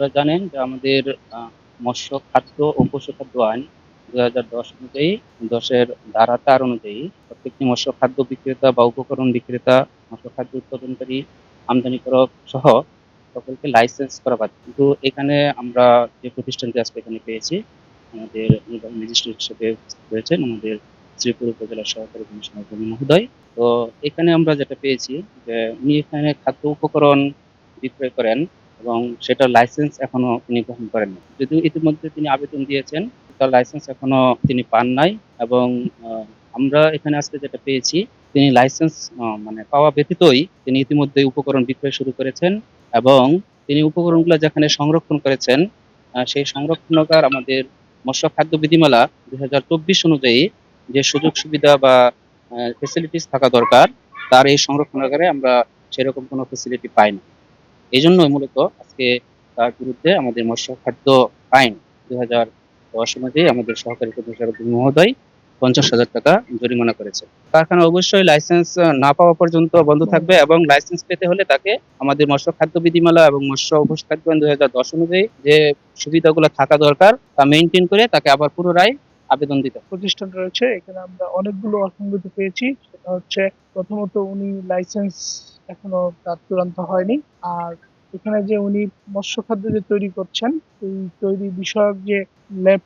আপনারা জানেন যে আমাদের মৎস্য খাদ্য ও পশুখাদ্য আইন ২০১০ অনুযায়ী ১০-এর ধারা ৪ অনুযায়ী প্রত্যেকটি মৎস্য খাদ্য বিক্রেতা বা উপকরণ বিক্রেতা, মৎস্য খাদ্য উৎপাদনকারী, আমদানিকারক সহ সকলকে লাইসেন্স করা বাধ্যতামূলক। কিন্তু এখানে আমরা যে প্রতিষ্ঠানটি আজকে এখানে পেয়েছি, আমাদের নির্বাহী ম্যাজিস্ট্রেট হিসেবে উপস্থিত রয়েছেন আমাদের শ্রীপুর উপজেলার সহকারী কমিশনার রবি মহোদয়। তো এখানে আমরা যেটা পেয়েছি যে উনি এখানে খাদ্য উপকরণ বিক্রয় করেন এবং সেটার লাইসেন্স এখনো তিনি গ্রহণ করেননি। যদিও ইতিমধ্যে তিনি আবেদন দিয়েছেন, তার লাইসেন্স এখনো তিনি পান নাই এবং আমরা এখানে আজকে যেটা পেয়েছি, তিনি লাইসেন্স মানে পাওয়া ব্যতীতই তিনি ইতিমধ্যেই উপকরণ বিক্রয় শুরু করেছেন এবং তিনি উপকরণগুলো যেখানে সংরক্ষণ করেছেন, সেই সংরক্ষণাগার আমাদের মৎস্য খাদ্য বিধিমালা ২০২৪ অনুযায়ী যে সুযোগ সুবিধা বা ফেসিলিটিস থাকা দরকার, তার এই সংরক্ষণাগারে আমরা সেরকম কোনো ফেসিলিটি পাই না। এজন্যই মূলত আজকে তার বিরুদ্ধে আমাদের মৎস্য খাদ্য আইন ২০১০ অনুযায়ী আমাদের সহকারী কমিশনার মহোদয় ৫০,০০০ টাকা জরিমানা করেছে। কারখানা অবশ্যই লাইসেন্স না পাওয়া পর্যন্ত বন্ধ থাকবে এবং লাইসেন্স পেতে হলে তাকে আমাদের মৎস্য খাদ্য বিধিমালা এবং মৎস্য উপভোগ খাদ্য আইন ২০১০ অনুযায়ী যে সুবিধাগুলো থাকা দরকার তা মেইনটেইন করে তাকে আবার পুনরায় আবেদন দিতে হবে। প্রতিষ্ঠান রয়েছে, এখানে আমরা অনেকগুলো অসঙ্গতি পেয়েছি। সেটা হচ্ছে, প্রথমত উনি লাইসেন্স এখনো তার চূড়ান্ত হয়নি। আর এখানে যে উনি মৎস্য খাদ্য যে তৈরি করছেন, এই তৈরি বিষয়ক যে ল্যাব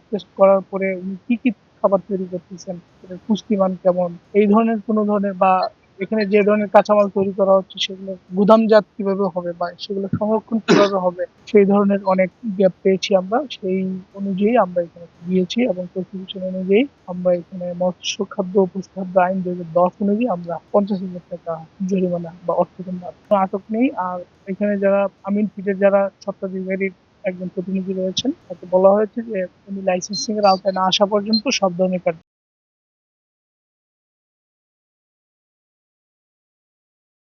টেস্ট করার পরে উনি কি কি খাবার তৈরি করতেছেন, এটার পুষ্টিমান কেমন, এই ধরনের কোনো ধরনের, বা এখানে যে ধরনের কাঁচামাল তৈরি করা হচ্ছে সেগুলো গুদামজাত কিভাবে হবে বা সেগুলো সংরক্ষণ কিভাবে হবে, সেই ধরনের অনেক গ্যাপ পেয়েছি আমরা। সেই অনুযায়ী আমরা এখানে দিয়েছি এবং কনস্টিটিউশন অনুযায়ী আমরা এখানে মৎস্য খাদ্য ও পশুখাদ্য আইন ২০১০ অনুযায়ী আমরা ৫০,০০০ টাকা জরিমানা বা অর্থদণ্ড, আটক নেই। আর এখানে যারা আমিন ফিটের যারা স্বত্বাধিকারীর একজন প্রতিনিধি রয়েছেন, তাকে বলা হয়েছে যে উনি লাইসেন্সিং এর আওতায় না আসা পর্যন্ত সব ধরনের কার্য